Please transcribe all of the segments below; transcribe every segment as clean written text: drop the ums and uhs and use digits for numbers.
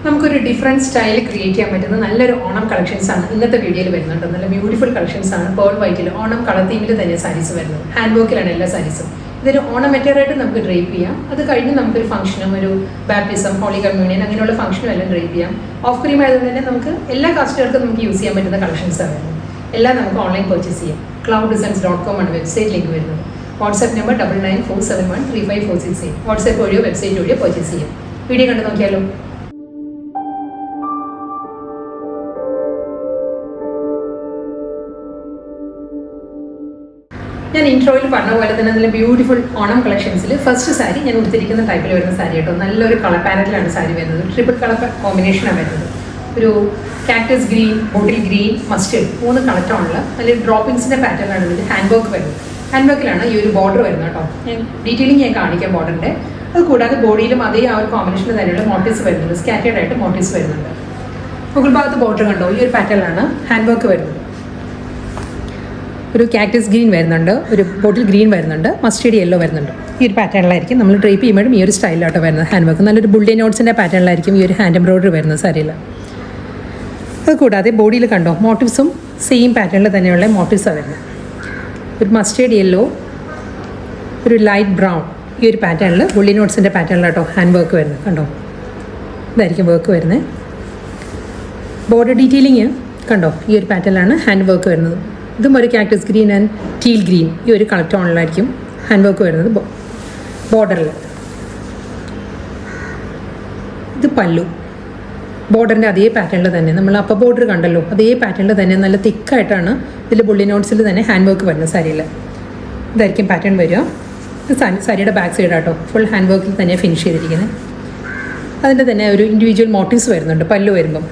നമുക്കൊരു different style create ചെയ്യാൻ പറ്റുന്ന നല്ലൊരു ഓണം കളക്ഷൻസ് ആണ് ഇന്നത്തെ വീഡിയോയിൽ വരുന്നുണ്ട്. നല്ല ബ്യൂട്ടിഫുൾ കളക്ഷൻസ് ആണ്. പേൾ വൈറ്റിൽ ഓണം കളർ തീമിൽ തന്നെ സാരീസ് വരുന്നത്. ഹാൻഡ് വർക്കിലാണ് എല്ലാ സാരീസും. ഇതൊരു ഓണമെറ്ററായിട്ട് നമുക്ക് ഡ്രൈപ്പ് ചെയ്യാം. അത് കഴിഞ്ഞ് നമുക്കൊരു ഫംഗ്ഷനും ഒരു ബാപ്റ്റിസം, ഹോളി കമ്മ്യൂണിയൻ അങ്ങനെയുള്ള ഫംഗ്ഷനും എല്ലാം ഡ്രൈപ്പ് ചെയ്യാം. ഓഫ് ക്രീം ആയതുകൊണ്ട് തന്നെ നമുക്ക് എല്ലാ കാസ്റ്റുകാർക്കും നമുക്ക് യൂസ് ചെയ്യാൻ പറ്റുന്ന കളക്ഷൻസ് ആണ് വരുന്നത്. എല്ലാം നമുക്ക് ഓൺലൈൻ പർച്ചേസ് ചെയ്യാം. clouddesigns.com ആണ് വെബ്സൈറ്റ് ലിങ്ക് വരുന്നത്. WhatsApp number 9947135468. വാട്സ്ആപ്പ് വഴിയോ വെബ്സൈറ്റ് വഴിയോ പർച്ചേസ് ചെയ്യാം. വീഡിയോ കണ്ട് നോക്കിയാലോ. ഞാൻ ഇൻട്രോയിൽ പറഞ്ഞ പോലെ തന്നെ നല്ല ബ്യൂട്ടിഫുൾ ഓണം കളക്ഷൻസിൽ ഫസ്റ്റ് സാരി ഞാൻ ഉടുത്തിരിക്കുന്ന ടൈപ്പിൽ വരുന്ന സാരി കേട്ടോ. നല്ലൊരു കളർ പാനറ്റിലാണ് സാരി വരുന്നത്. ട്രിപ്പിൾ കളർ കോമ്പിനേഷനാണ് വരുന്നത്. ഒരു cactus green, bottle green, mustard 3 colour ടോണിൽ നല്ല ഡ്രോപ്പിങ്സിൻ്റെ പാറ്റേണാണ് ഇതിൽ ഹാൻഡ് വർക്ക് വരുന്നത്. ഹാൻഡ് വർക്കിലാണ് ഈ ഒരു ബോർഡർ വരുന്നത് കേട്ടോ. ഞാൻ ഡീറ്റെയിലിംഗ് ഞാൻ കാണിക്കാം ബോർഡറിൻ്റെ. അത് കൂടാതെ ബോഡിയിലും അതേ ആ ഒരു കോമ്പിനേഷനിൽ തന്നെയുള്ള മോട്ടീവ്സ് വരുന്നുണ്ട്. സ്കാറ്റേഡ് ആയിട്ട് മോട്ടീവ്സ് വരുന്നുണ്ട്. മുകൾ ഭാഗത്ത് ബോർഡർ കണ്ടോ, ഈ ഒരു പാറ്റേണിലാണ് ഹാൻഡ് വർക്ക് വരുന്നത്. ഒരു കാക്ടസ് ഗ്രീൻ വരുന്നുണ്ട്, ഒരു ബോട്ടിൽ ഗ്രീൻ വരുന്നുണ്ട്, മസ്റ്റേർഡ് യെല്ലോ വരുന്നുണ്ട്. ഈ ഒരു പാറ്റേണിലായിരിക്കും നമ്മൾ ഡ്രൈപ്പ് ചെയ്യുമ്പോഴും ഈ ഒരു സ്റ്റൈലിലോട്ട് വരുന്നത് ഹാൻഡ് വർക്ക്. നല്ലൊരു ബുൾഡേ നോട്ട്സിൻ്റെ പാറ്റേണിലായിരിക്കും ഈ ഒരു ഹാൻഡ് എംബ്രോയിഡറി വരുന്നത് സാരിയിൽ. അത് കൂടാതെ ബോഡിയിൽ കണ്ടോ മോട്ടീവ്സും സെയിം പാറ്റേണിൽ തന്നെയുള്ള മോട്ടീവ്സാണ് വരുന്നത്. ഒരു മസ്റ്റേർഡ് യെല്ലോ, ഒരു ലൈറ്റ് ബ്രൗൺ, ഈ ഒരു പാറ്റേണിൽ ബുള്ളി നോട്ട്സിൻ്റെ പാറ്റേണിലാട്ടോ ഹാൻഡ് വർക്ക് വരുന്നത്. കണ്ടോ, ഇതായിരിക്കും വർക്ക് വരുന്നത്. ബോർഡർ ഡീറ്റെയിലിങ് കണ്ടോ, ഈ ഒരു പാറ്റേണിലാണ് ഹാൻഡ് വർക്ക് വരുന്നത്. ഇതും ഒരു cactus green and teal green, ഈ ഒരു കളർ ടോണിലായിരിക്കും ഹാൻഡ് വർക്ക് വരുന്നത് ബോർഡറിൽ. ഇത് പല്ലു, ബോർഡറിൻ്റെ അതേ പാറ്റേണിൽ തന്നെ നമ്മൾ അപ്പർ ബോർഡർ കണ്ടല്ലോ, അതേ പാറ്റേണിൽ തന്നെ നല്ല തിക്കായിട്ടാണ് ഇതിൽ ബുള്ളി നോട്ട്സിൽ തന്നെ ഹാൻഡ് വർക്ക് വരുന്നത് സാരിയിൽ. ഇതായിരിക്കും പാറ്റേൺ വരിക. ഇത് സാരിയുടെ ബാക്ക് സൈഡാട്ടോ ഫുൾ ഹാൻഡ് വർക്കിൽ തന്നെ ഫിനിഷ് ചെയ്തിരിക്കുന്നത്. അതിൻ്റെ തന്നെ ഒരു ഇൻഡിവിജ്വൽ മോട്ടീവ്സ് വരുന്നുണ്ട് പല്ലു വരുമ്പം.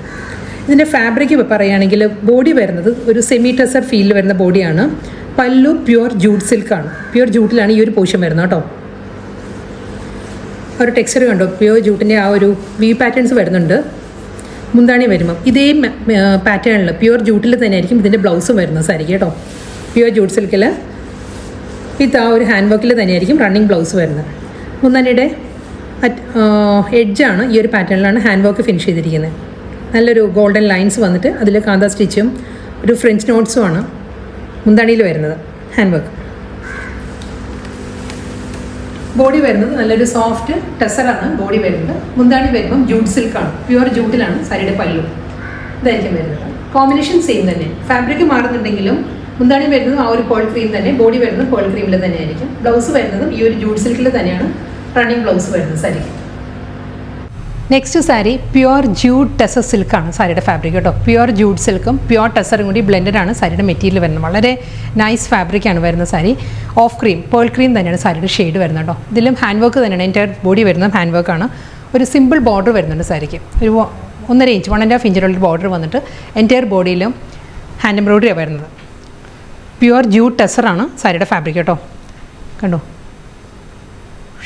ഇതിൻ്റെ ഫാബ്രിക് പറയുകയാണെങ്കിൽ ബോഡി വരുന്നത് ഒരു സെമി ടെസർ ഫീലിൽ വരുന്ന ബോഡിയാണ്. പല്ലു പ്യുവർ ജൂട്ട് സിൽക്കാണ്. പ്യുവർ ജൂട്ടിലാണ് ഈ ഒരു പോർഷൻ വരുന്നത് കേട്ടോ. ഒരു ടെക്സ്ചർ കണ്ടോ, പ്യുവർ ജൂട്ടിൻ്റെ ആ ഒരു വി പാറ്റേൺസ് വരുന്നുണ്ട്. മുന്താണി വരുമ്പം ഇതേ പാറ്റേണിൽ പ്യുവർ ജൂട്ടിൽ തന്നെ ആയിരിക്കും ഇതിൻ്റെ ബ്ലൗസും വരുന്നത് സാരിക്ക് കേട്ടോ. പ്യുവർ ജൂട്ട് സിൽക്കിൽ വിത്ത് ആ ഒരു ഹാൻഡ് വർക്കിൽ തന്നെയായിരിക്കും റണ്ണിങ് ബ്ലൗസ് വരുന്നത്. മുന്താണിയുടെ എഡ്ജാണ് ഈ ഒരു പാറ്റേണിലാണ് ഹാൻഡ് വർക്ക് ഫിനിഷ് ചെയ്തിരിക്കുന്നത്. നല്ലൊരു ഗോൾഡൻ ലൈൻസ് വന്നിട്ട് അതിൽ കാന്ത സ്റ്റിച്ചും ഒരു ഫ്രഞ്ച് നോട്ട്സുമാണ് മുന്താണിയിൽ വരുന്നത് ഹാൻഡ് വർക്ക്. ബോഡി വരുന്നത് നല്ലൊരു സോഫ്റ്റ് ടെസറാണ് ബോഡി വരുന്നത്. മുന്താണി വരുമ്പം ജൂട്ട് സിൽക്കാണ്, പ്യുവർ ജൂട്ടിലാണ് സാരിയുടെ പല്ലു. ഇതായിരിക്കും വരുന്നത്. കോമ്പിനേഷൻ സെയിം തന്നെ, ഫാബ്രിക് മാറുന്നുണ്ടെങ്കിലും മുന്താണി വരുന്നതും ആ ഒരു പേൾ ക്രീം തന്നെ, ബോഡി വരുന്നത് പേൾ ക്രീമിൽ തന്നെ ആയിരിക്കും. ബ്ലൗസ് വരുന്നതും ഈ ഒരു ജൂട്ട് സിൽക്കിൽ തന്നെയാണ് റണ്ണിങ് ബ്ലൗസ് വരുന്നത് സാരിക്ക്. Next sari pure jute tussar സിൽക്കാണ് സാരിയുടെ ഫാബ്രിക് കേട്ടോ. പ്യുവർ ജൂട്ട് സിൽക്കും പ്യുവർ ടെസറും കൂടി ബ്ലെൻഡഡാണ് സാരിയുടെ മെറ്റീരിയൽ വരുന്നത്. വളരെ നൈസ് ഫാബ്രിക്കാണ് വരുന്ന സാരി. ഓഫ് ക്രീം, പേൾ ക്രീം തന്നെയാണ് സാരിയുടെ ഷെയ്ഡ് വരുന്നത് കേട്ടോ. ഇതിലും ഹാൻഡ് വർക്ക് തന്നെയാണ്. എൻ്റെ ബോഡി വരുന്നത് ഹാൻഡ് വർക്കാണ്. ഒരു സിമ്പിൾ ബോർഡർ വരുന്നുണ്ട് സാരിക്ക്. ഒരു 1.5 ഇഞ്ച് 1.5 ഇഞ്ചിലുള്ള ബോർഡർ വന്നിട്ട് എൻറ്റയർ ബോഡിയിലും ഹാൻഡ് എംബ്രോയിഡറിയാണ് വരുന്നത്. പ്യുവർ ജൂട്ട് ടെസറാണ് സാരിയുടെ ഫാബ്രിക് കേട്ടോ. കണ്ടോ,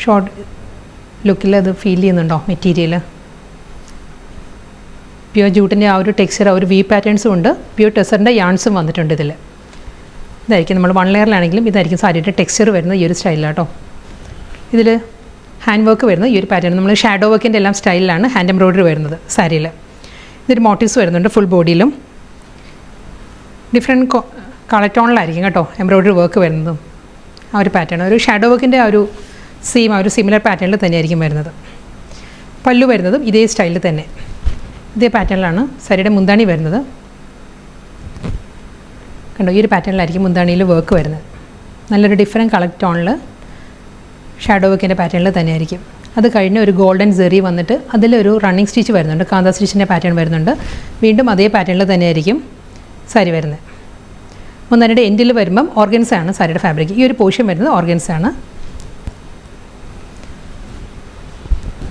ഷോർട്ട് ലുക്കിൽ അത് ഫീൽ ചെയ്യുന്നുണ്ടോ മെറ്റീരിയൽ. പ്യുവർ ജൂട്ടിൻ്റെ ആ ഒരു ടെക്സ്ചർ, ആ ഒരു വി പാറ്റേൺസും ഉണ്ട്. പ്യുവർ ടെസറിൻ്റെ യാൺസും വന്നിട്ടുണ്ട് ഇതിൽ. ഇതായിരിക്കും നമ്മൾ 1 ലെയറിലാണെങ്കിലും ഇതായിരിക്കും സാരിയുടെ ടെക്സ്ചർ വരുന്നത് ഈ ഒരു സ്റ്റൈലിലാട്ടോ. ഇതിൽ ഹാൻഡ് വർക്ക് വരുന്നത് ഈ ഒരു പാറ്റേൺ, നമ്മൾ ഷാഡോ വർക്കിൻ്റെ എല്ലാം സ്റ്റൈലിലാണ് ഹാൻഡ് എംബ്രോയിഡറി വരുന്നത് സാരിയിൽ. ഇതൊരു മോട്ടീവ്സ് വരുന്നുണ്ട് ഫുൾ ബോഡിയിലും. ഡിഫറെൻറ്റ് കളർ ടോണിലായിരിക്കും കേട്ടോ എംബ്രോയിഡറി വർക്ക് വരുന്നതും. ആ ഒരു പാറ്റേൺ ഒരു ഷാഡോ വർക്കിൻ്റെ ആ ഒരു സെയിം ആ ഒരു സിമിലർ പാറ്റേണിൽ തന്നെയായിരിക്കും വരുന്നത്. പല്ലു വരുന്നതും ഇതേ സ്റ്റൈലിൽ തന്നെ, ഇതേ പാറ്റേണിലാണ് സാരിയുടെ മുന്താണി വരുന്നത്. കണ്ടോ, ഈ ഒരു പാറ്റേണിലായിരിക്കും മുന്താണിയിൽ വർക്ക് വരുന്നത്. നല്ലൊരു ഡിഫറെൻറ്റ് കളർ ടോണിൽ ഷാഡോ വർക്കിൻ്റെ പാറ്റേണിൽ തന്നെയായിരിക്കും. അത് കഴിഞ്ഞ് ഒരു ഗോൾഡൻ സെറി വന്നിട്ട് അതിലൊരു റണ്ണിങ് സ്റ്റിച്ച് വരുന്നുണ്ട്, കാന്ത സ്റ്റിച്ചിൻ്റെ പാറ്റേൺ വരുന്നുണ്ട്. വീണ്ടും അതേ പാറ്റേണിൽ തന്നെയായിരിക്കും സാരി വരുന്നത്. മുന്താണിയുടെ എൻഡിൽ വരുമ്പം ഓർഗൻസാണ് സാരിയുടെ ഫാബ്രിക്. ഈ ഒരു പോർഷൻ വരുന്നത് ഓർഗൻസാണ്.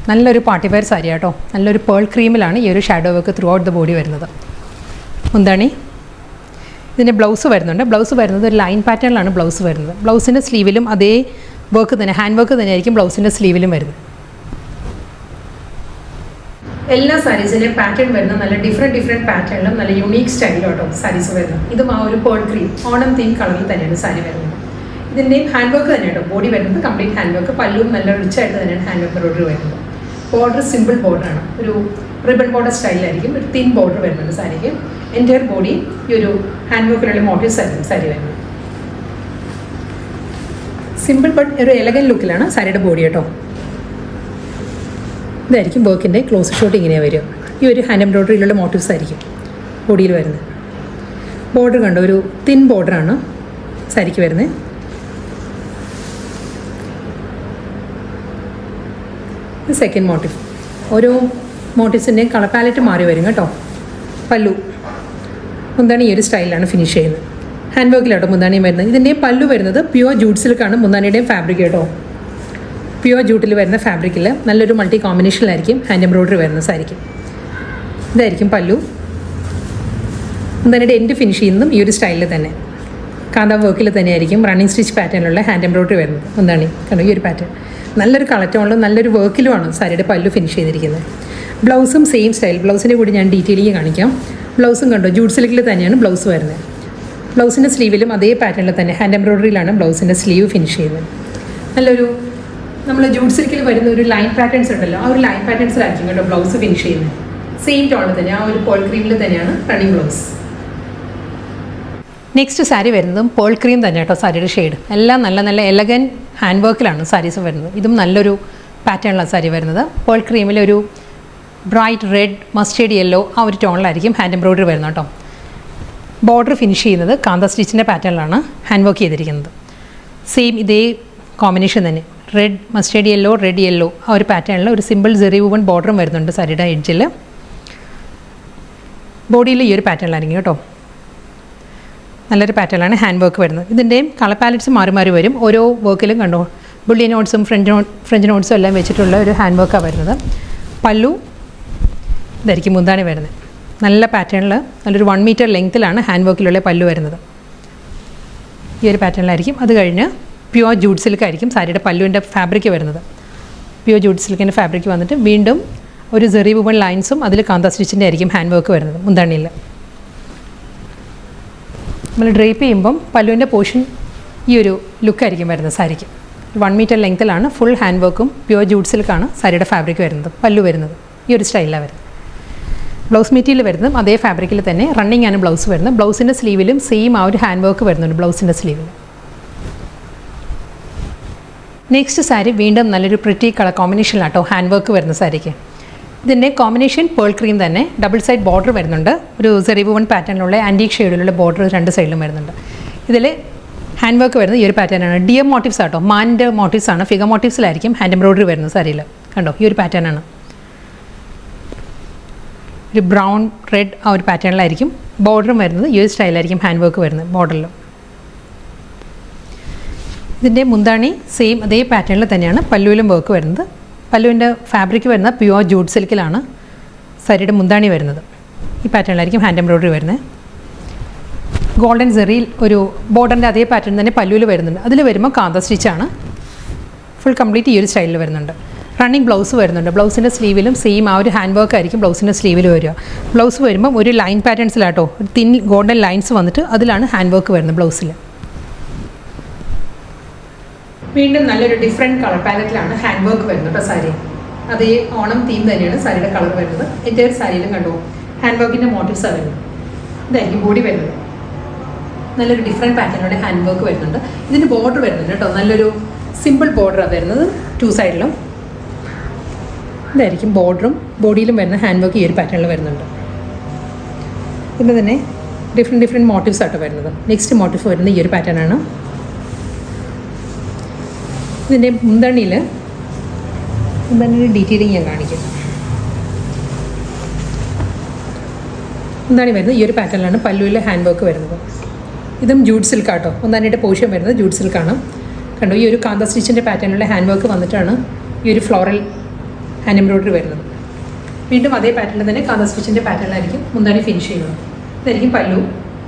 നല്ലൊരു പാർട്ടി വെയർ സാരി കേട്ടോ. നല്ലൊരു പേൾ ക്രീമിലാണ് ഈ ഒരു shadow work through out the body വരുന്നത്. മുന്താണി, ഇതിൻ്റെ ബ്ലൗസ് വരുന്നുണ്ട്. ബ്ലൗസ് വരുന്നത് ഒരു ലൈൻ പാറ്റേണിലാണ് ബ്ലൗസ് വരുന്നത്. ബ്ലൗസിൻ്റെ സ്ലീവിലും അതേ വർക്ക് തന്നെ, ഹാൻഡ് വർക്ക് തന്നെയായിരിക്കും ബ്ലൗസിൻ്റെ സ്ലീവിലും വരുന്നത്. എല്ലാ സാരീസിൻ്റെയും പാറ്റേൺ വരുന്നത് നല്ല ഡിഫറെൻറ്റ് പാറ്റേണിലും നല്ല യുണീക്ക് സ്റ്റൈലോട്ടോ സാരീസ് വരുന്നത്. ഇതും ആ ഒരു പേൾ ക്രീം ഓണം തീം കളറിൽ തന്നെയാണ് സാരി വരുന്നത്. ഇതിൻ്റെയും ഹാൻഡ് വർക്ക് തന്നെയാണ് കേട്ടോ. ബോഡി വരുന്നത് കംപ്ലീറ്റ് ഹാൻഡ് വർക്ക്. പല്ലും നല്ല റിച്ചായിട്ട് തന്നെയാണ് ഹാൻഡ് വർക്ക് എംബ്രോയിഡറി വരുന്നത്. ബോർഡർ സിമ്പിൾ ബോർഡറാണ്. ഒരു റിബൺ ബോർഡർ സ്റ്റൈലായിരിക്കും. ഒരു തിൻ ബോർഡർ വരുന്നുണ്ട് സാരിക്ക്. എൻറ്റയർ ബോഡി ഈ ഒരു ഹാൻഡ് വർക്കിലുള്ള മോട്ടീവ്സ് ആയിരിക്കും സാരി വരുന്നത്. സിമ്പിൾ ബട്ട് ഒരു എലഗൻ ലുക്കിലാണ് സാരിയുടെ ബോഡി കേട്ടോ. ഇതായിരിക്കും വർക്കിൻ്റെ ക്ലോസ് ഷോട്ട് ഇങ്ങനെയാണ് വരിക. ഈ ഒരു ഹാൻഡ് എംബ്രോയ്ഡറിയിലുള്ള മോട്ടീവ്സ് ആയിരിക്കും ബോഡിയിൽ വരുന്നത്. ബോർഡർ കണ്ടോ, ഒരു തിൻ ബോർഡറാണ് സാരിക്ക് വരുന്നത്. Second motive. ഓരോ മോട്ടീവ്സിൻ്റെയും കളർ പാലറ്റ് മാറി വരും കേട്ടോ. പല്ലു മുന്താണി ഈ ഒരു സ്റ്റൈലിലാണ് ഫിനിഷ് ചെയ്യുന്നത്. ഹാൻഡ് വർക്കിലാട്ടോ മുന്താണിയും വരുന്നത്. ഇതിൻ്റെയും പല്ലു വരുന്നത് പ്യുവർ ജൂട്ട് സിൽക്കാണ് മുന്താണിയുടെയും ഫാബ്രിക് കേട്ടോ. പ്യുവർ ജൂട്ടിൽ വരുന്ന ഫാബ്രിക്കിൽ നല്ലൊരു മൾട്ടി കോമ്പിനേഷനിലായിരിക്കും ഹാൻഡ് എംബ്രോയ്ഡറി വരുന്ന സാരിക്ക്. ഇതായിരിക്കും പല്ലു. മുന്താണിയുടെ എൻഡ് ഫിനിഷ് ചെയ്യുന്നതും ഈ ഒരു സ്റ്റൈലിൽ തന്നെ കാന്ത വർക്കിൽ തന്നെയായിരിക്കും റണ്ണിങ് സ്റ്റിച്ച് പാറ്റേണിലുള്ള ഹാൻഡ് എംബ്രോയ്ഡറി വരുന്നത്. മുന്താണി കണ്ടോ, ഈ ഒരു പാറ്റേൺ നല്ലൊരു കളറ്റോണിലും നല്ലൊരു വർക്കിലുമാണ് സാരിയുടെ പല്ലു ഫിനിഷ് ചെയ്തിരിക്കുന്നത്. ബ്ലൗസും സെയിം സ്റ്റൈൽ. ബ്ലൗസിൻ്റെ കൂടി ഞാൻ ഡീറ്റെയിലിംഗ് കാണിക്കാം. ബ്ലൗസും കണ്ടോ, ജൂട്ട് സിൽക്കിൽ തന്നെയാണ് ബ്ലൗസ് വരുന്നത്. ബ്ലൗസിൻ്റെ സ്ലീവിലും അതേ പാറ്റേണിൽ തന്നെ ഹാൻഡ് എംബ്രോയ്ഡറിയിലാണ് ബ്ലൗസിൻ്റെ സ്ലീവ് ഫിനിഷ് ചെയ്യുന്നത്. നല്ലൊരു നമ്മൾ ജൂട്ട് സിൽക്കിൽ വരുന്ന ഒരു ലൈൻ പാറ്റേൺസ് ഉണ്ടല്ലോ, ആ ഒരു ലൈൻ പാറ്റേൺസിലായിരിക്കും കേട്ടോ ബ്ലൗസ് ഫിനിഷ് ചെയ്യുന്നത്. സെയിം ടോണിൽ തന്നെ, ആ ഒരു പേൾ ക്രീമിൽ തന്നെയാണ് റണ്ണിങ് ബ്ലൗസ്. നെക്സ്റ്റ് സാരി വരുന്നതും പേൾ ക്രീം തന്നെ കേട്ടോ സാരിയുടെ ഷെയ്ഡ്. എല്ലാം നല്ല നല്ല എലഗൻ ഹാൻഡ് വർക്കിലാണ് സാരീസ് വരുന്നത്. ഇതും നല്ലൊരു പാറ്റേണിലാണ് സാരി വരുന്നത്. പേൾ ക്രീമിലൊരു ബ്രൈറ്റ് റെഡ്, മസ്റ്റേർഡ് യെല്ലോ ആ ഒരു ടോണിലായിരിക്കും ഹാൻഡ് എംബ്രോയ്ഡറി വരുന്നത് കേട്ടോ. ബോർഡർ ഫിനിഷ് ചെയ്യുന്നത് കാന്ത സ്റ്റിച്ചിൻ്റെ പാറ്റേണിലാണ് ഹാൻഡ് വർക്ക് ചെയ്തിരിക്കുന്നത്. സെയിം ഇതേ കോമ്പിനേഷൻ തന്നെ, red, mustard yellow, red yellow ആ ഒരു പാറ്റേണിൽ ഒരു സിമ്പിൾ ജെറി വുവൺ ബോർഡറും വരുന്നുണ്ട് സാരിയുടെ എഡ്ജിൽ. ബോഡിയിൽ ഈ ഒരു പാറ്റേണിലായിരിക്കും കേട്ടോ. നല്ലൊരു പാറ്റേണിലാണ് ഹാൻഡ് വർക്ക് വരുന്നത്. ഇതിൻ്റെയും കളർ പാലറ്റ്സ് മാറി മാറി വരും. ഓരോ വർക്കിലും കണ്ടോ ബുള്ളി നോട്ട്സും ഫ്രഞ്ച് നോട്ട്സും എല്ലാം വെച്ചിട്ടുള്ള ഒരു ഹാൻഡ് വർക്കാണ് വരുന്നത്. പല്ലു ഇതായിരിക്കും മുന്താണി വരുന്നത്. നല്ല പാറ്റേണിൽ നല്ലൊരു 1 മീറ്റർ ലെങ്ത്തിലാണ് ഹാൻഡ് വർക്കിലുള്ള പല്ലു വരുന്നത്. ഈ ഒരു പാറ്റേണിലായിരിക്കും. അത് കഴിഞ്ഞ് പ്യുവർ ജൂട്ട് സിൽക്കായിരിക്കും സാരിയുടെ പല്ലുവിൻ്റെ ഫാബ്രിക് വരുന്നത്. പ്യുവർ ജൂട്ട് സിൽക്കിൻ്റെ ഫാബ്രിക് വന്നിട്ട് വീണ്ടും ഒരു ജെറി വുവൺ ലൈൻസും അതിൽ കാന്ത സ്റ്റിച്ചിൻ്റെ ആയിരിക്കും ഹാൻഡ് വർക്ക് വരുന്നത് മുന്താണിയിൽ. നമ്മൾ ഡ്രേപ്പ് ചെയ്യുമ്പം പല്ലുവിൻ്റെ പോർഷൻ ഈ ഒരു ലുക്കായിരിക്കും വരുന്നത് സാരിക്ക്. 1 മീറ്റർ ലെങ്ത്തിലാണ് ഫുൾ ഹാൻഡ് വർക്കും പ്യുവർ ജൂട്ട് സിൽക്കാണ് സാരിയുടെ ഫാബ്രിക് വരുന്നത്. പല്ലു വരുന്നത് ഈ ഒരു സ്റ്റൈലിലാണ് വരുന്നത്. ബ്ലൗസ് മെറ്റീരിയൽ വരുന്നതും അതേ ഫാബ്രിക്കിൽ തന്നെ റണ്ണിങ് ആണ് ബ്ലൗസ് വരുന്നത്. ബ്ലൗസിൻ്റെ സ്ലീവിലും സെയിം ആ ഒരു ഹാൻഡ് വർക്ക് വരുന്നുണ്ട് ബ്ലൗസിൻ്റെ സ്ലീവിൽ. നെക്സ്റ്റ് സാരി വീണ്ടും നല്ലൊരു പ്രിറ്റി കളർ കോമ്പിനേഷനിലാട്ടോ ഹാൻഡ് വർക്ക് വരുന്ന സാരിക്ക്. ഇതിൻ്റെ കോമ്പിനേഷൻ പേൾ ക്രീം തന്നെ, ഡബിൾ സൈഡ് ബോർഡർ വരുന്നുണ്ട്. ഒരു സെറി വുവൺ പാറ്റേണിലുള്ള ആൻറ്റീക് ഷെയ്ഡിലുള്ള ബോർഡർ രണ്ട് സൈഡിലും വരുന്നുണ്ട്. ഇതിൽ ഹാൻഡ് വർക്ക് വരുന്നത് ഈ ഒരു പാറ്റേണാണ്. ഡിയർ മോട്ടീവ്സ് ആട്ടോ, മാൻ്റെ മോട്ടീവ്സ് ആണ്. ഫിഗർ മോട്ടീവ്സിലായിരിക്കും ഹാൻഡ് എംബ്രോയ്ഡറി വരുന്നത് സാരിയിൽ. കണ്ടോ, ഈ ഒരു പാറ്റേണാണ്. ഒരു ബ്രൗൺ റെഡ് ആ ഒരു പാറ്റേണിലായിരിക്കും ബോർഡറും വരുന്നത്. ഈ ഒരു സ്റ്റൈലായിരിക്കും ഹാൻഡ് വർക്ക് വരുന്നത് ബോർഡറിലും. ഇതിൻ്റെ മുന്താണി സെയിം അതേ പാറ്റേണിൽ തന്നെയാണ് പല്ലുവിലും വർക്ക് വരുന്നത്. പല്ലുവിൻ്റെ ഫാബ്രിക് വരുന്ന പ്യുവർ ജൂട്ട് സിൽക്കിലാണ് സാരിയുടെ മുന്താണി വരുന്നത്. ഈ പാറ്റേണിലായിരിക്കും ഹാൻഡ് എംബ്രോയ്ഡറി വരുന്നത്. ഗോൾഡൻ സെറിയിൽ ഒരു ബോർഡറിൻ്റെ അതേ പാറ്റേൺ തന്നെ പല്ലുവിൽ വരുന്നുണ്ട്. അതിൽ വരുമ്പോൾ കാന്ത സ്റ്റിച്ചാണ്. ഫുൾ കംപ്ലീറ്റ് ഈ ഒരു സ്റ്റൈലിൽ വരുന്നുണ്ട്. റണ്ണിങ് ബ്ലൗസ് വരുന്നുണ്ട്. ബ്ലൗസിൻ്റെ സ്ലീവിലും സെയിം ആ ഒരു ഹാൻഡ് വർക്ക് ആയിരിക്കും ബ്ലൗസിൻ്റെ സ്ലീവിൽ വരിക. ബ്ലൗസ് വരുമ്പം ഒരു ലൈൻ പാറ്റേൺസിലാട്ടോ, ഒരു തിൻ ഗോൾഡൻ ലൈൻസ് വന്നിട്ട് അതിലാണ് ഹാൻഡ് വർക്ക് വരുന്നത് ബ്ലൗസിൽ. വീണ്ടും നല്ലൊരു ഡിഫറെൻറ്റ് കളർ പാലറ്റിലാണ് ഹാൻഡ് വർക്ക് വരുന്നത് സാരി. അതേ ഓണം തീം തന്നെയാണ് സാരിയുടെ കളർ വരുന്നത്. എൻ്റെ സാരിയിലും കണ്ടോ ഹാൻഡ് വർക്കിൻ്റെ മോട്ടീവ്സാണ് വരുന്നത്. ഇതായിരിക്കും ബോഡി വരുന്നത്. നല്ലൊരു ഡിഫറെൻറ്റ് പാറ്റേണിലൂടെ ഹാൻഡ് വർക്ക് വരുന്നുണ്ട്. ഇതിൻ്റെ ബോർഡർ വരുന്നുണ്ട് കേട്ടോ, നല്ലൊരു സിമ്പിൾ ബോർഡറാണ് വരുന്നത് 2 സൈഡിലും. ഇതായിരിക്കും ബോർഡറും ബോഡിയിലും വരുന്ന ഹാൻഡ് വർക്ക് ഈ ഒരു പാറ്റേണിൽ വരുന്നുണ്ട്. ഇതിൻ്റെ തന്നെ ഡിഫറെൻറ്റ് മോട്ടീവ്സ് ആട്ടോ വരുന്നത്. നെക്സ്റ്റ് മോട്ടീവ് വരുന്നത് ഈ ഒരു പാറ്റേണാണ്. ഇതിൻ്റെ മുന്തണിയിൽ ഡീറ്റെയിലിങ് ഞാൻ കാണിക്കും. മുന്താണി വരുന്നത് ഈ ഒരു പാറ്റേണിലാണ് പല്ലുവിലെ ഹാൻഡ് വർക്ക് വരുന്നത്. ഇതും ജൂട്ട് സിൽക്കാട്ടോ. മുന്താണിയുടെ പോർഷൻ വരുന്നത് ജൂട്ട് സിൽക്കാണ്. കണ്ടോ, ഈ ഒരു കാന്ത സ്റ്റിച്ചിൻ്റെ പാറ്റേണിലുള്ള ഹാൻഡ് വർക്ക് വന്നിട്ടാണ് ഈ ഒരു ഫ്ലോറൽ ഹാൻഡ് എംബ്രോയ്ഡറി വരുന്നത്. വീണ്ടും അതേ പാറ്റേണിൽ തന്നെ കാന്ത സ്റ്റിച്ചിൻ്റെ പാറ്റേണിലായിരിക്കും മുന്താണി ഫിനിഷ് ചെയ്യുന്നത്. ഇതായിരിക്കും പല്ലു,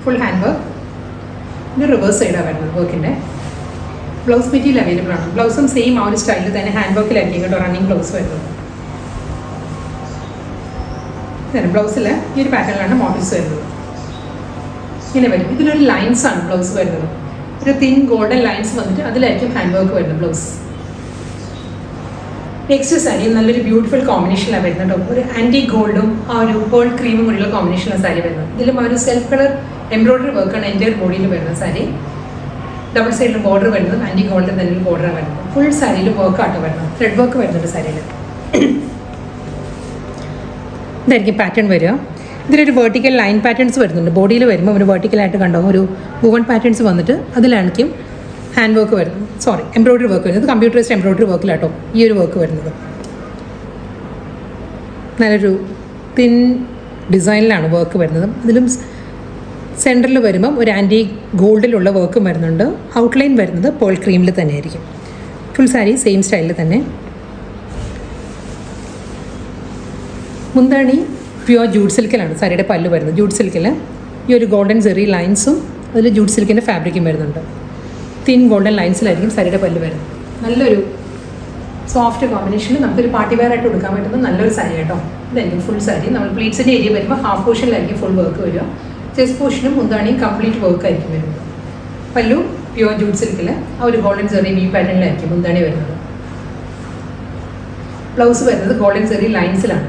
ഫുൾ ഹാൻഡ് വർക്ക്. ഇത് റിവേഴ്സ് സൈഡാണ് വരുന്നത് വർക്കിൻ്റെ. ബ്ലൗസ് മെറ്റീരിയൽ അവൈലബിൾ ആണ്. ബ്ലൗസും സെയിം ആ ഒരു സ്റ്റൈലിൽ തന്നെ ഹാൻഡ് വർക്കിലായിരിക്കും കേട്ടോ റണ്ണിങ് ബ്ലൗസ് വരുന്നത്. ബ്ലൗസിൽ ഈ ഒരു പാറ്റേണിലാണ് മോട്ടീവ്സ് വരുന്നത്. ഇങ്ങനെ വരും. ഇതിലൊരു ലൈൻസ് ആണ് ബ്ലൗസ് വരുന്നത്. ഒരു തിൻ ഗോൾഡൻ ലൈൻസ് വന്നിട്ട് അതിലായിരിക്കും ഹാൻഡ് വർക്ക് വരുന്നത് ബ്ലൗസ്. നെക്സ്റ്റ് സാരി നല്ലൊരു ബ്യൂട്ടിഫുൾ കോമ്പിനേഷനിലാണ് വരുന്നത് കേട്ടോ. ഒരു ആൻറ്റി ഗോൾഡും ആ ഒരു പേൾ ക്രീമും കൂടിയുള്ള കോമ്പിനേഷനിലാണ് സാരി വരുന്നത്. ഇതിലും ആ ഒരു സെൽഫ് കളർ എംബ്രോയിഡറി വർക്കാണ് എൻ്റെ ബോഡിയിൽ വരുന്നത്. സാരി ഡബിൾ സൈഡിൽ ബോർഡർ വരുന്നത് ആൻറ്റി ഗോൾഡിൽ തന്നെ ബോർഡറാണ് വരുന്നത്. ഫുൾ സാരിയിൽ വർക്കാട്ടോ വരുന്നത്, ത്രെഡ് വർക്ക് വരുന്നുണ്ട് സാരിയിൽ. ഇതായിരിക്കും പാറ്റേൺ വരിക. ഇതിലൊരു വേർട്ടിക്കൽ ലൈൻ പാറ്റേൺസ് വരുന്നുണ്ട്. ബോഡിയിൽ വരുമ്പോൾ ഒരു വേർട്ടിക്കലായിട്ട് കണ്ടോ ഒരു വുവൺ പാറ്റേൺസ് വന്നിട്ട് അതിലായിരിക്കും ഹാൻഡ് വർക്ക് വരുന്നത്, എംബ്രോയിഡറി വർക്ക് വരുന്നത്. കമ്പ്യൂട്ടറൈസ്ഡ് എംബ്രോയിഡറി വർക്കിലാട്ടോ ഈ ഒരു വർക്ക് വരുന്നത്. നല്ലൊരു തിൻ ഡിസൈനിലാണ് വർക്ക് വരുന്നത്. അതിലും സെൻറ്ററിൽ വരുമ്പം ഒരു ആൻറ്റി ഗോൾഡിലുള്ള വർക്കും വരുന്നുണ്ട്. ഔട്ട്ലൈൻ വരുന്നത് പേൾ ക്രീമിൽ തന്നെ ആയിരിക്കും. ഫുൾ സാരി സെയിം സ്റ്റൈലിൽ തന്നെ. മുന്താണി പ്യുവർ ജൂട്ട് സിൽക്കിലാണ് സാരിയുടെ പല്ല് വരുന്നത്. ജൂട്ട് സിൽക്കിൽ ഈ ഒരു ഗോൾഡൻ സെറി ലൈൻസും അതിൽ ജൂട്ട് സിൽക്കിൻ്റെ ഫാബ്രിക്കും വരുന്നുണ്ട്. തിൻ ഗോൾഡൻ ലൈൻസിലായിരിക്കും സാരിയുടെ പല്ല് വരുന്നത്. നല്ലൊരു സോഫ്റ്റ് കോമ്പിനേഷനിൽ നമുക്കൊരു പാർട്ടി വെയർ ആയിട്ട് കൊടുക്കാൻ പറ്റുന്ന നല്ലൊരു സാരി കേട്ടോ. ഇതായിരിക്കും ഫുൾ സാരി. നമ്മൾ പ്ലീറ്റ്സിൻ്റെ ഏരിയ വരുമ്പോൾ ഹാഫ് പോർഷനിലായിരിക്കും ഫുൾ വർക്ക് വരിക. ചെസ്റ്റ് പോർഷനും മുന്താണിയും കംപ്ലീറ്റ് വർക്ക് ആയിരിക്കും വരുന്നത്. പല്ലു പ്യുവർ ജൂട്ട് സിൽക്കിൽ ആ ഒരു ഗോൾഡൻ സെറി വി പാറ്റേണിലായിരിക്കും മുന്താണി വരുന്നത്. ബ്ലൗസ് വരുന്നത് ഗോൾഡൻ സെറി ലൈൻസിലാണ്,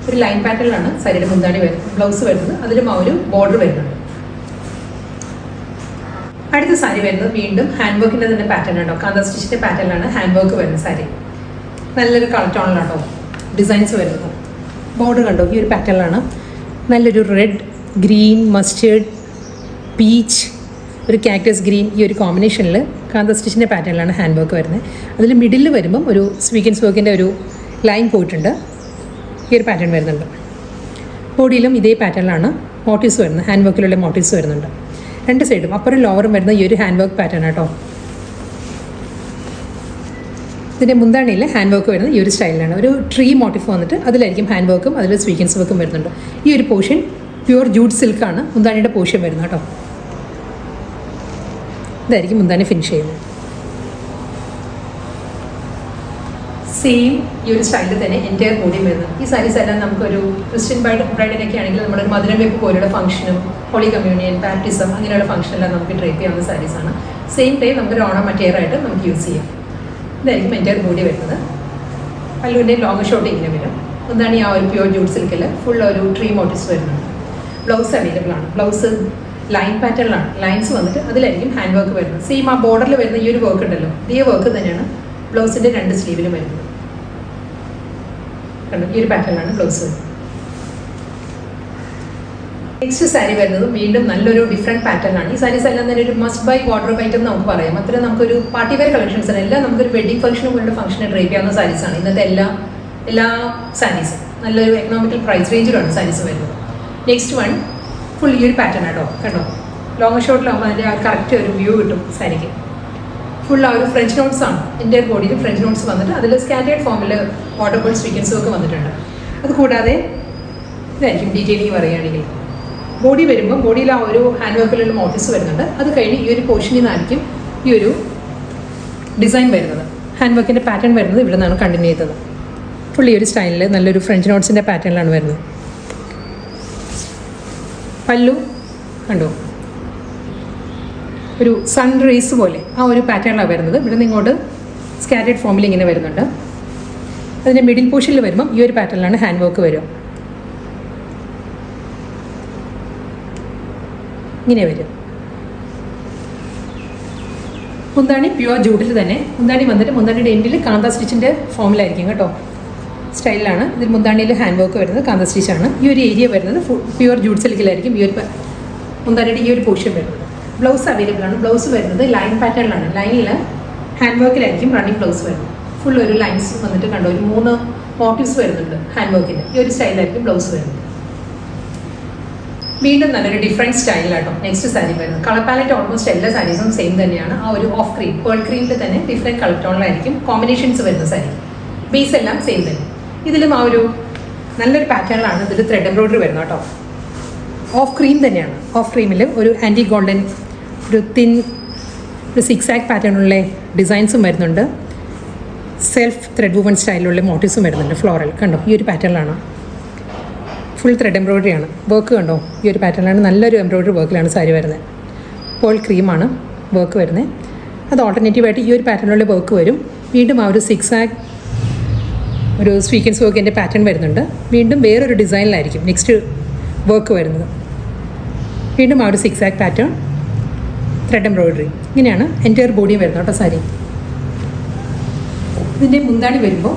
ഒരു ലൈൻ പാറ്റേണിലാണ് സാരിയുടെ മുന്താണി വരുന്നത്. ബ്ലൗസ് വരുന്നത് അതിലും ആ ഒരു ബോർഡർ വരുന്നുണ്ട്. അടുത്ത സാരി വരുന്നത് വീണ്ടും ഹാൻഡ് വർക്കിൻ്റെ തന്നെ പാറ്റേൺ ആട്ടോ. കാന്ത സ്റ്റിച്ചിൻ്റെ പാറ്റേണിലാണ് ഹാൻഡ് വർക്ക് വരുന്ന സാരി. നല്ലൊരു കളർ ടോണിലാട്ടോ ഡിസൈൻസ് വരുന്നത്. ബോർഡർ കണ്ടോ ഈ ഒരു പാറ്റേണിലാണ്. നല്ലൊരു റെഡ്, ഗ്രീൻ, മസ്റ്റേർഡ്, പീച്ച്, ഒരു കാക്ടസ് ഗ്രീൻ ഈ ഒരു കോമ്പിനേഷനിൽ കാന്ത സ്റ്റിച്ചിൻ്റെ പാറ്റേണിലാണ് ഹാൻഡ് വർക്ക് വരുന്നത്. അതിൽ മിഡിൽ വരുമ്പം ഒരു സ്വീക്കൻസ് വർക്കിൻ്റെ ഒരു ലൈൻ പോയിട്ടുണ്ട്. ഈ ഒരു പാറ്റേൺ വരുന്നുണ്ട്. ബോഡിയിലും ഇതേ പാറ്റേണിലാണ് മോട്ടീവ്സ് വരുന്നത്. ഹാൻഡ് വർക്കിലുള്ള മോട്ടീവ്സ് വരുന്നുണ്ട്. രണ്ട് സൈഡും അപ്പറും ലോവറും വരുന്ന ഈ ഒരു ഹാൻഡ് വർക്ക് പാറ്റേൺ ആട്ടോ. ഇതിൻ്റെ മുന്താണിയിൽ ഹാൻഡ് വർക്ക് വരുന്നത് ഈ ഒരു സ്റ്റൈലിലാണ്. ഒരു ട്രീ മോട്ടീഫ് വന്നിട്ട് അതിലായിരിക്കും ഹാൻഡ് വർക്കും അതിൽ സ്വീക്കൻസ് വർക്കും വരുന്നുണ്ട്. ഈ ഒരു പോർഷൻ പ്യുവർ ജൂട്ട് സിൽക്കാണ് മുന്താണിയുടെ പോർഷൻ വരുന്നത് കേട്ടോ. ഇതായിരിക്കും മുന്താണി ഫിനിഷ് ചെയ്യുന്നത്. സെയിം ഈ ഒരു സ്റ്റൈലിൽ തന്നെ എൻ്റയർ ബോഡി വരുന്നത്. ഈ സാരീസ് എല്ലാം നമുക്കൊരു ക്രിസ്ത്യൻ ബ്രൈഡിനൊക്കെ ആണെങ്കിൽ നമ്മളൊരു മധുരം വെപ്പ് പോലുള്ള ഫംഗ്ഷനും ഹോളി കമ്മ്യൂണിയൻ, ബാപ്റ്റിസം അങ്ങനെയുള്ള ഫംഗ്ഷനെല്ലാം നമുക്ക് ഡ്രേപ്പ് ചെയ്യാവുന്ന സാരീസാണ്. സെയിം ടൈം നമുക്കൊരു ഓണം മറ്റേറായിട്ട് നമുക്ക് യൂസ് ചെയ്യാം. ഇതായിരിക്കും എൻ്റയർ ബോഡി വരുന്നത്. പല്ലുവിൻ്റെ ലോങ് ഷോട്ട് ഇങ്ങനെ വരും. എന്താണ് ഈ ആ ഒരു പ്യുവർ ജൂട്ട് സിൽക്കിൽ ഫുൾ ഒരു ട്രീ മോട്ടീവ്സ് വരുന്നുണ്ട്. ബ്ലൗസ് അവൈലബിൾ ആണ്. ബ്ലൗസ് ലൈൻ പാറ്റേണിലാണ്. ലൈൻസ് വന്നിട്ട് അതിലായിരിക്കും ഹാൻഡ് വർക്ക് വരുന്നത്. സെയിം ആ ബോർഡറിൽ വരുന്ന ഈ ഒരു വർക്ക് ഉണ്ടല്ലോ, ഈ വർക്ക് തന്നെയാണ് ബ്ലൗസിൻ്റെ രണ്ട് സ്ലീവിലും വരുന്നത്. കണ്ടു ഈ ഒരു പാറ്റേണിലാണ് ബ്ലൗസ് വരുന്നത്. നെക്സ്റ്റ് സാരി വരുന്നത് വീണ്ടും നല്ലൊരു ഡിഫറെൻറ്റ് പാറ്റേണിലാണ്. ഈ സാരീസ് എല്ലാം തന്നെ ഒരു മസ്റ്റ് ബൈ വാർഡ്രോബ് ഐറ്റം എന്ന് നമുക്ക് പറയാം. അത്രയും നമുക്കൊരു പാർട്ടി വെയർ കളക്ഷൻസ് ആണ്. എല്ലാം നമുക്കൊരു വെഡിങ് ഫംഗ്ഷനും പോലുള്ള ഫംഗ്ഷന് ഡ്രേപ്പ് ചെയ്യാവുന്ന സാരീസാണ് ഇന്നത്തെ എല്ലാ സാരീസും. നല്ലൊരു എക്കണോമിക്കൽ പ്രൈസ് റേഞ്ചിലാണ് സാരീസ് വരുന്നത്. നെക്സ്റ്റ് വൺ ഫുൾ ഈ ഒരു പാറ്റേൺ ആട്ടോ. കണ്ടോ ലോങ് ഷോട്ടിലാകുമ്പോൾ അതിൻ്റെ ആ കറക്റ്റ് ഒരു വ്യൂ കിട്ടും സാരിക്ക്. ഫുൾ ആ ഒരു ഫ്രഞ്ച് നോട്ട്സ് ആണ്. എൻ്റെ ബോഡിയിൽ ഫ്രഞ്ച് നോട്ട്സ് വന്നിട്ട് അതിൽ സ്കാറ്റേഡ് ഫോമിൽ വാട്ടർ ബോൾ സ്വീക്കൻസും ഒക്കെ വന്നിട്ടുണ്ട്. അതുകൂടാതെ ഇതായിരിക്കും ഡീറ്റെയിലിംഗ് പറയുകയാണെങ്കിൽ ബോഡി വരുമ്പോൾ ബോഡിയിൽ ആ ഒരു ഹാൻഡ് വർക്കിലുള്ള മോട്ടീവ്സ് വരുന്നുണ്ട്. അത് കഴിഞ്ഞ് ഈ ഒരു പോർഷനിൽ നിന്നായിരിക്കും ഈ ഒരു ഡിസൈൻ വരുന്നത്. ഹാൻഡ് വർക്കിൻ്റെ പാറ്റേൺ വരുന്നത് ഇവിടെ നിന്നാണ് കണ്ടിന്യൂ ചെയ്തത്. ഫുൾ ഈ ഒരു സ്റ്റൈലിൽ നല്ലൊരു ഫ്രഞ്ച് നോട്ട്സിൻ്റെ പാറ്റേണിലാണ് വരുന്നത്. പല്ലു കണ്ടോ ഒരു സൺ റേസ് പോലെ ആ ഒരു പാറ്റേണിലാണ് വരുന്നത്. ഇവിടെ നിന്ന് ഇങ്ങോട്ട് സ്കാറ്റേഡ് ഫോമിൽ ഇങ്ങനെ വരുന്നുണ്ട്. അതിൻ്റെ മിഡിൽ പോർഷനിൽ വരുമ്പം ഈ ഒരു പാറ്റേണിലാണ് ഹാൻഡ് വർക്ക് വരിക. ഇങ്ങനെ വരും. മുന്താണി പ്യുവർ ജൂട്ടിൽ തന്നെ. മുന്താണി വന്നിട്ട് മുന്താണിയുടെ എൻഡിൽ കാന്ത സ്റ്റിച്ചിൻ്റെ ഫോമിലായിരിക്കും കേട്ടോ. സ്റ്റൈലിലാണ്. ഇതിൽ മുന്താണിയിൽ ഹാൻഡ് വർക്ക് വരുന്നത് കാന്ത സ്റ്റിച്ചാണ്. ഈ ഒരു ഏരിയ വരുന്നത് പ്യുവർ ജൂട്ട് സിൽക്കിലായിരിക്കും ഈ ഒരു മുന്താണിയുടെ ഈ ഒരു പോർഷൻ വരുന്നത്. ബ്ലൗസ് അവൈലബിൾ ആണ്. ബ്ലൗസ് വരുന്നത് ലൈൻ പാറ്റേണിലാണ്. ലൈനിൽ ഹാൻഡ് വർക്കിലായിരിക്കും റണ്ണിങ് ബ്ലൗസ് വരുന്നത്. ഫുൾ ഒരു ലൈൻസ് വന്നിട്ട് കണ്ടോ ഒരു 3 മോട്ടീവ്സ് വരുന്നുണ്ട് ഹാൻഡ് വർക്കിന്. ഈ ഒരു സ്റ്റൈലായിരിക്കും ബ്ലൗസ് വരുന്നത്. വീണ്ടും നല്ലൊരു ഡിഫറെൻറ്റ് സ്റ്റൈലാട്ടോ നെക്സ്റ്റ് സാരി വരുന്നത്. കളർ പാലറ്റ് ഓൾമോസ്റ്റ് എല്ലാ സാരീസും സെയിം തന്നെയാണ്. ആ ഒരു ഓഫ് ക്രീം പേൾ ക്രീമിൽ തന്നെ ഡിഫറെൻറ്റ് കളർ ടോണിലായിരിക്കും കോമ്പിനേഷൻസ് വരുന്ന സാരി. ബേസ് എല്ലാം സെയിം തന്നെ. ഇതിലും ആ ഒരു നല്ലൊരു പാറ്റേണിലാണ് ഇതിൽ ത്രെഡ് എംബ്രോയിഡറി വരുന്നത് കേട്ടോ. ഓഫ് ക്രീം തന്നെയാണ്. ഓഫ് ക്രീമിൽ ഒരു ആൻറ്റി ഗോൾഡൻ ഒരു തിൻ ഒരു 6 ആക്ക് പാറ്റേണുള്ള ഡിസൈൻസും വരുന്നുണ്ട്. സെൽഫ് ത്രെഡ് വുവൺ സ്റ്റൈലിലുള്ള മോട്ടീവ്സും വരുന്നുണ്ട്. ഫ്ലോറൽ കണ്ടോ ഈ ഒരു പാറ്റേണിലാണ്. Full thread എംബ്രോയിഡറിയാണ്. വർക്ക് കണ്ടോ ഈ ഒരു പാറ്റേണിലാണ്. നല്ലൊരു എംബ്രോയിഡറി വർക്കിലാണ് സാരി വരുന്നത്. പേൾ ക്രീമാണ് വർക്ക് വരുന്നത്. അത് ഓൾട്ടർനേറ്റീവായിട്ട് ഈ ഒരു പാറ്റേണിലുള്ള വർക്ക് വരും. വീണ്ടും ആ ഒരു 6 ആക്ക് ഒരു സ്വീക്വൻസ് വർക്കിൻ്റെ പാറ്റേൺ വരുന്നുണ്ട്. വീണ്ടും വേറൊരു ഡിസൈനിലായിരിക്കും നെക്സ്റ്റ് വർക്ക് വരുന്നത്. വീണ്ടും ആ ഒരു സിക്സാക് പാറ്റേൺ, ത്രെഡ് എംബ്രോയിഡറി, ഇങ്ങനെയാണ് എൻറ്റയർ ബോഡിയും വരുന്നത് കേട്ടോ സാരി. ഇതിൻ്റെ മുന്താണി വരുമ്പോൾ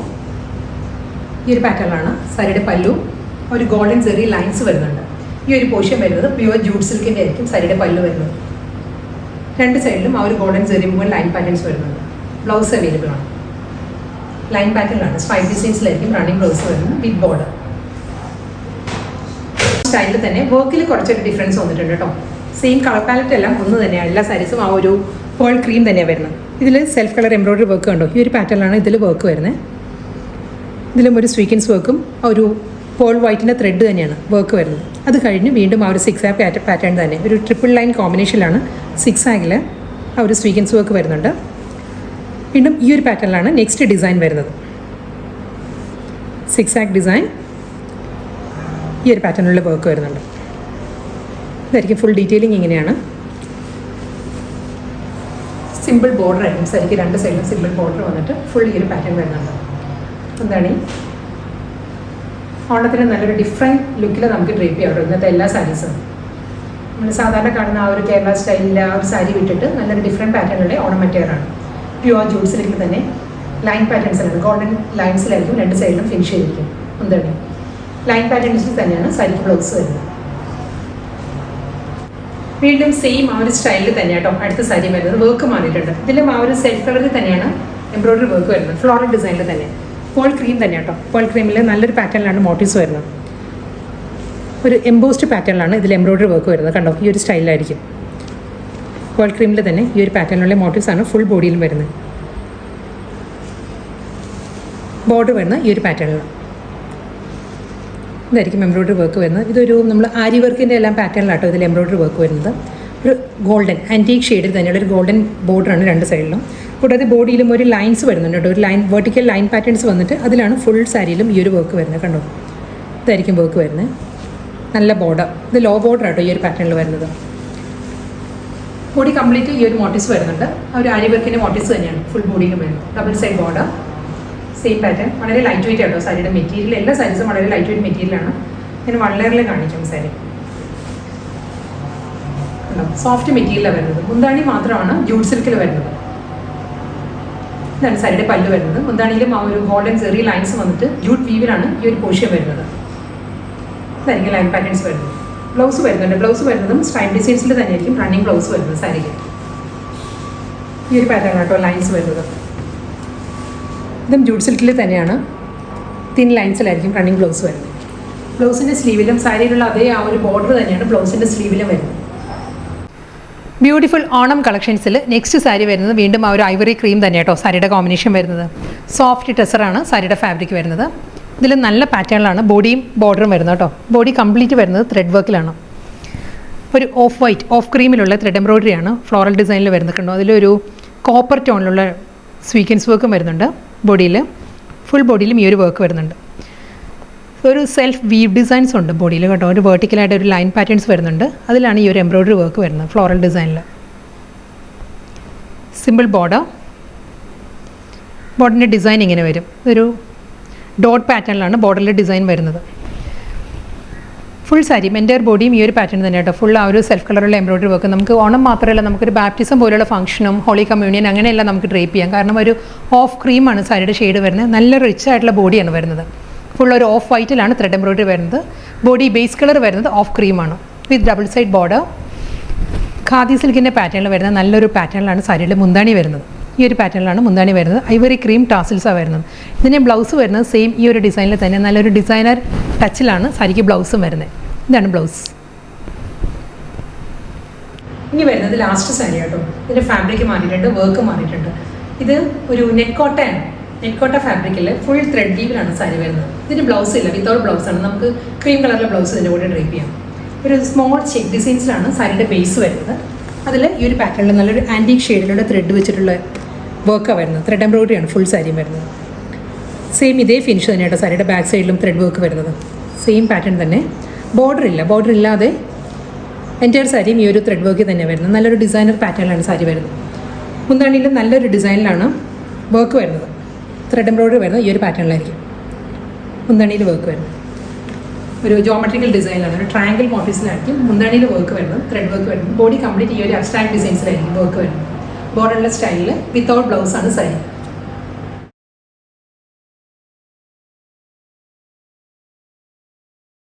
ഈ ഒരു പാറ്റേണിലാണ്. സാരിയുടെ പല്ലു ഒരു ഗോൾഡൻ സെറി ലൈൻസ് വരുന്നുണ്ട്. ഈ ഒരു പോർഷൻ വരുന്നത് പ്യുവർ ജൂട്ട് സിൽക്കിൻ്റെ ആയിരിക്കും സാരിയുടെ പല്ലു വരുന്നത്. രണ്ട് സൈഡിലും ആ ഒരു ഗോൾഡൻ സെറി മുകളിൽ ലൈൻ പാറ്റേൺസ് വരുന്നുണ്ട്. ബ്ലൗസ് അവൈലബിൾ ആണ്. ലൈൻ പാറ്റേണിലാണ്, സ്പൈക്ക് ഡിസൈൻസിലായിരിക്കും റണ്ണിങ് ബ്ലൗസ് വരുന്നത് വിത്ത് ബോർഡർ. സ്റ്റൈലിൽ തന്നെ വർക്കിൽ കുറച്ചൊരു ഡിഫറൻസ് വന്നിട്ടുണ്ട് കേട്ടോ. സെയിം കളർ പാലറ്റ് എല്ലാം ഒന്ന് തന്നെയാണ്. എല്ലാ സാരീസും ആ ഒരു പേൾ ക്രീം തന്നെയാണ് വരുന്നത്. ഇതിൽ സെൽഫ് കളർ എംബ്രോയിഡറി വർക്ക് കണ്ടോ, ഈ ഒരു പാറ്റേണിലാണ് ഇതിൽ വർക്ക് വരുന്നത്. ഇതിലും ഒരു സ്വീക്വൻസ് വർക്കും ഒരു പേൾ വൈറ്റിൻ്റെ ത്രെഡ് തന്നെയാണ് വർക്ക് വരുന്നത്. അത് കഴിഞ്ഞ് വീണ്ടും ആ ഒരു സിക്സാക് പാറ്റേൺ തന്നെ ഒരു ട്രിപ്പിൾ ലൈൻ കോമ്പിനേഷനിലാണ് സിക്സാകിൽ ആ ഒരു സ്വീക്വൻസ് വർക്ക് വരുന്നുണ്ട്. വീണ്ടും ഈ ഒരു പാറ്റേണിലാണ് നെക്സ്റ്റ് ഡിസൈൻ വരുന്നത്. സിക്സാക് ഡിസൈൻ ഈ ഒരു പാറ്റേണിലുള്ള വർക്ക് വരുന്നുണ്ട്. ഇതായിരിക്കും ഫുൾ ഡീറ്റെയിലിംഗ്. ഇങ്ങനെയാണ് സിമ്പിൾ ബോർഡർ ആയിരിക്കും സാരിക്ക്. രണ്ട് സൈഡിലും സിമ്പിൾ ബോർഡർ വന്നിട്ട് ഫുൾ ഈ ഒരു പാറ്റേൺ വരുന്നുണ്ട്. എന്താണ് ഓണത്തിന് നല്ലൊരു ഡിഫറെൻറ്റ് ലുക്കിൽ നമുക്ക് ഡ്രേപ്പ് ചെയ്യാറുണ്ട് ഇന്നത്തെ എല്ലാ സാരീസും. നമ്മൾ സാധാരണ കാണുന്ന ആ ഒരു കേരള സ്റ്റൈലിലെ ആ ഒരു സാരി വിട്ടിട്ട് നല്ലൊരു ഡിഫറെൻറ്റ് പാറ്റേണിലുള്ള ഓണം മെറ്റീരിയലാണ്. പ്യുവർ ജൂട്ട് സിൽക്കിൽ തന്നെ ലൈൻ പാറ്റേൺസിലാണ്, ഗോൾഡൻ ലൈൻസിലായിരിക്കും രണ്ട് സൈഡിലും ഫിനിഷ് ചെയ്തിരിക്കും. എന്താണ് ലൈൻ പാറ്റേൺസിൽ തന്നെയാണ് സാരിക്ക് ബ്ലൗസ് വരുന്നത്. വീണ്ടും സെയിം ആ ഒരു സ്റ്റൈലിൽ തന്നെ കേട്ടോ അടുത്ത സാരി വരുന്നത്. വർക്ക് മാറിയിട്ടുണ്ട്. ഇതിലും ആ ഒരു സെൽഫ് കളറിൽ തന്നെയാണ് എംബ്രോയിഡറി വർക്ക് വരുന്നത്. ഫ്ലോറൽ ഡിസൈനിൽ തന്നെ പേൾ ക്രീം തന്നെ കേട്ടോ. പേൾ ക്രീമിൽ നല്ലൊരു പാറ്റേണിലാണ് മോട്ടീവ്സ് വരുന്നത്. ഒരു എംബോസ്ഡ് പാറ്റേണിലാണ് ഇതിൽ എംബ്രോയിഡറി വർക്ക് വരുന്നത്. കണ്ടോ ഈ ഒരു സ്റ്റൈലിലായിരിക്കും. പേൾ ക്രീമിൽ തന്നെ ഈ ഒരു പാറ്റേണിലുള്ള മോട്ടീവ്സാണ് ഫുൾ ബോഡിയിലും വരുന്നത്. ബോർഡർ വരുന്ന ഈ ഒരു പാറ്റേണിൽ ഇതായിരിക്കും എംബ്രോയിഡറി വർക്ക് വരുന്നത്. ഇതൊരു നമ്മൾ ആരി വർക്കിൻ്റെ എല്ലാം പാറ്റേണിലാട്ടോ ഇതിൽ എംബ്രോയിഡറി വർക്ക് വരുന്നത്. ഒരു ഗോൾഡൻ ആൻറ്റീക് ഷെയ്ഡിൽ തന്നെയുള്ള ഒരു ഗോൾഡൻ ബോർഡറാണ് രണ്ട് സൈഡിലും. കൂടാതെ ബോഡിയിലും ഒരു ലൈൻസ് വരുന്നുണ്ട് കേട്ടോ. ഒരു ലൈൻ വെർട്ടിക്കൽ ലൈൻ പാറ്റേൺസ് വന്നിട്ട് അതിലാണ് ഫുൾ സാരിയിലും ഈ ഒരു വർക്ക് വരുന്നത്. കണ്ടോ ഇതായിരിക്കും വർക്ക് വരുന്നത്. നല്ല ബോർഡർ, ഇത് ലോ ബോർഡർ ആട്ടോ ഈ ഒരു പാറ്റേണിൽ വരുന്നത്. ബോഡി കംപ്ലീറ്റ് ഈ ഒരു മോട്ടീവ്സ് വരുന്നുണ്ട്. ആ ഒരു ആരി വർക്കിൻ്റെ മോട്ടീവ്സ് തന്നെയാണ് ഫുൾ ബോഡിയിലും വരുന്നത്. Double side border, same pattern. വളരെ ലൈറ്റ് വെയിറ്റ് ആട്ടോ സാരിയുടെ മെറ്റീരിയൽ. എല്ലാ സാരീസും വളരെ ലൈറ്റ് വെയിറ്റ് മെറ്റീരിയലാണ്. ഞാൻ വൺ ലെയറിൽ കാണിക്കാം സാരി. സോഫ്റ്റ് മെറ്റീരിയലാണ് വരുന്നത്. മുന്താണി മാത്രമാണ് ജൂട്ട് സിൽക്കിൽ വരുന്നത്. ഇതാണ് സാരിയുടെ പല്ല് വരുന്നത്. മുന്താണിയിലും ആ ഒരു ഗോൾഡൻ സെറി ലൈൻസ് വന്നിട്ട് ജൂട്ട് വീവിലാണ് ഈ ഒരു പോർഷൻ വരുന്നത്. ഇതായിരിക്കും ലൈൻ പാറ്റേൺസ് വരുന്നത്. ബ്ലൗസ് വരുന്നുണ്ട്. ബ്ലൗസ് വരുന്നതും സ്ട്രൈപ്പ് ഡിസൈൻസിൽ തന്നെയായിരിക്കും റണ്ണിങ് ബ്ലൗസ് വരുന്നത് സാരിക്ക്. ഈ ഒരു പാറ്റേൺ ആട്ടോ ലൈൻസ് വരുന്നത്. ഇതും ജൂട്ട് സിൽക്കിൽ തന്നെയാണ് തിൻ ലൈൻസിലായിരിക്കും റണ്ണിങ് ബ്ലൗസ് വരുന്നത്. ബ്ലൗസിൻ്റെ സ്ലീവിലും സാരിയിലുള്ള അതേ ആ ഒരു ബോർഡർ തന്നെയാണ് ബ്ലൗസിൻ്റെ സ്ലീവിലും വരുന്നത്. ബ്യൂട്ടിഫുൾ ഓണം കളക്ഷൻസിൽ നെക്സ്റ്റ് സാരി വരുന്നത് വീണ്ടും ആ ഒരു ഐവറി ക്രീം തന്നെ കേട്ടോ സാരിയുടെ കോമ്പിനേഷൻ വരുന്നത്. സോഫ്റ്റ് ടെസറാണ് സാരിയുടെ ഫാബ്രിക് വരുന്നത്. ഇതിൽ നല്ല പാറ്റേണിലാണ് ബോഡിയും ബോർഡറും വരുന്നത് കേട്ടോ. ബോഡി കംപ്ലീറ്റ് വരുന്നത് ത്രെഡ് വർക്കിലാണ്. ഒരു ഓഫ് വൈറ്റ് ഓഫ് ക്രീമിലുള്ള ത്രെഡ് എംബ്രോയിഡറിയാണ് ഫ്ലോറൽ ഡിസൈനിൽ വരുന്നത് കണ്ടോ. അതിലൊരു കോപ്പർ ടോണിലുള്ള സ്വീക്വൻസ് വർക്കും വരുന്നുണ്ട്. ബോഡിയിൽ ഫുൾ ബോഡിയിലും ഈ ഒരു വർക്ക് വരുന്നുണ്ട്. ഒരു സെൽഫ് വീവ് ഡിസൈൻസ് ഉണ്ട് ബോഡിയിൽ കേട്ടോ. ഒരു വെർട്ടിക്കലായിട്ട് ഒരു ലൈൻ പാറ്റേൺസ് വരുന്നുണ്ട്. അതിലാണ് ഈ ഒരു എംബ്രോയിഡറി വർക്ക് വരുന്നത് ഫ്ലോറൽ ഡിസൈനിൽ. സിമ്പിൾ ബോർഡർ, ബോർഡറിൻ്റെ ഡിസൈൻ ഇങ്ങനെ വരും. ഒരു ഡോട്ട് പാറ്റേണിലാണ് ബോർഡറിലെ ഡിസൈൻ വരുന്നത്. ഫുൾ സാരി എൻ്റയർ ബോഡിയും ഈ ഒരു പാറ്റേൺ തന്നെ കേട്ടോ. ഫുൾ ആ ഒരു സെൽഫ് കളറുള്ള എംബ്രോയിഡറി വർക്ക്. നമുക്ക് ഓണം മാത്രമല്ല, നമുക്കൊരു ബാപ്റ്റിസം പോലുള്ള ഫംഗ്ഷനും ഹോളി കമ്മ്യൂണിയൻ അങ്ങനെയെല്ലാം നമുക്ക് ഡ്രേപ്പ് ചെയ്യാം. കാരണം ഒരു ഓഫ് ക്രീമാണ് സാരിയുടെ ഷെയ്ഡ് വരുന്നത്. നല്ല റിച്ച് ആയിട്ടുള്ള ബോഡിയാണ് വരുന്നത്. ഫുൾ ഒരു ഓഫ് വൈറ്റിലാണ് ത്രെഡ് എംബ്രോയിഡറി വരുന്നത്. ബോഡി ബേസ് കളർ വരുന്നത് ഓഫ് ക്രീമാണ് with double side border. Khadi സിൽക്കിൻ്റെ പാറ്റേണിൽ വരുന്ന നല്ലൊരു പാറ്റേണിലാണ് സാരിയുടെ മുന്താണി വരുന്നത്. ഈ ഒരു പാറ്റേണിലാണ് മുന്താണി വരുന്നത്. ഐവറി ക്രീം ടാസിൽസാണ് വരുന്നത്. ഇതിൻ്റെ ബ്ലൗസ് വരുന്നത് സെയിം ഈ ഒരു ഡിസൈനിൽ തന്നെ നല്ലൊരു ഡിസൈനർ ടച്ചിലാണ് സാരിക്ക് ബ്ലൗസും വരുന്നത്. ഇതാണ് ബ്ലൗസ്. ഇനി വരുന്നത് ലാസ്റ്റ് സാരി കേട്ടോ. ഇതിൻ്റെ ഫാബ്രിക് മാറിയിട്ടുണ്ട്, വർക്ക് മാറിയിട്ടുണ്ട്. ഇത് ഒരു നെക്കോട്ടയാണ്. നെക്കോട്ട ഫാബ്രിക്കിൽ ഫുൾ ത്രെഡ് വീവിലാണ് സാരി വരുന്നത്. ഇതിന് ബ്ലൗസ് ഇല്ല, വിത്തൗട്ട് ബ്ലൗസാണ്. നമുക്ക് ക്രീം കളറിലെ ബ്ലൗസ് ഇതിൻ്റെ കൂടെ ഡ്രേപ്പ് ചെയ്യാം. ഒരു സ്മോൾ ചെക്ക് ഡിസൈൻസിലാണ് സാരിയുടെ ബേസ് വരുന്നത്. അതിൽ ഈ ഒരു പാറ്റേണിൽ നല്ലൊരു ആൻറ്റീക് ഷെയ്ഡിലുള്ള ത്രെഡ് വെച്ചിട്ടുള്ള വർക്കാണ് വരുന്നത്. ത്രെഡ് എംബ്രോയിഡറിയാണ് ഫുൾ സാരിയും വരുന്നത്. സെയിം ഇതേ ഫിനിഷ് തന്നെയാട്ടോ സാരിയുടെ ബാക്ക് സൈഡിലും ത്രെഡ് വർക്ക് വരുന്നത്. സെയിം പാറ്റേൺ തന്നെ. ബോർഡർ ഇല്ലാതെ എൻറ്റയർ സാരിയും ഈ ഒരു ത്രെഡ് വർക്കിൽ തന്നെ വരുന്നത്. നല്ലൊരു ഡിസൈനർ പാറ്റേണിലാണ് സാരി വരുന്നത്. മുന്താണിയിലും നല്ലൊരു ഡിസൈനിലാണ് വർക്ക് വരുന്നത്. ത്രെഡ് എംബ്രോയിഡറി വരുന്നത് ഈ ഒരു പാറ്റേണിലായിരിക്കും. മുന്താണിയിൽ വർക്ക് വരുന്നത് ഒരു ജോമെട്രിക്കൽ ഡിസൈനാണ്, ഒരു ട്രയാങ്കിൾ മോട്ടീവ്സിലായിരിക്കും മുന്താണിയിൽ വർക്ക് വരുന്നത്, ത്രെഡ് വർക്ക് വരുന്നത്. ബോഡി കംപ്ലീറ്റ് ഈ ഒരു അബ്സ്ട്രാക്ട് ഡിസൈൻസിലായിരിക്കും വർക്ക് വരുന്നത്. ബോർഡർലെസ് സ്റ്റൈലിൽ വിത്തൗട്ട് ബ്ലൗസ് ആണ് സാരി.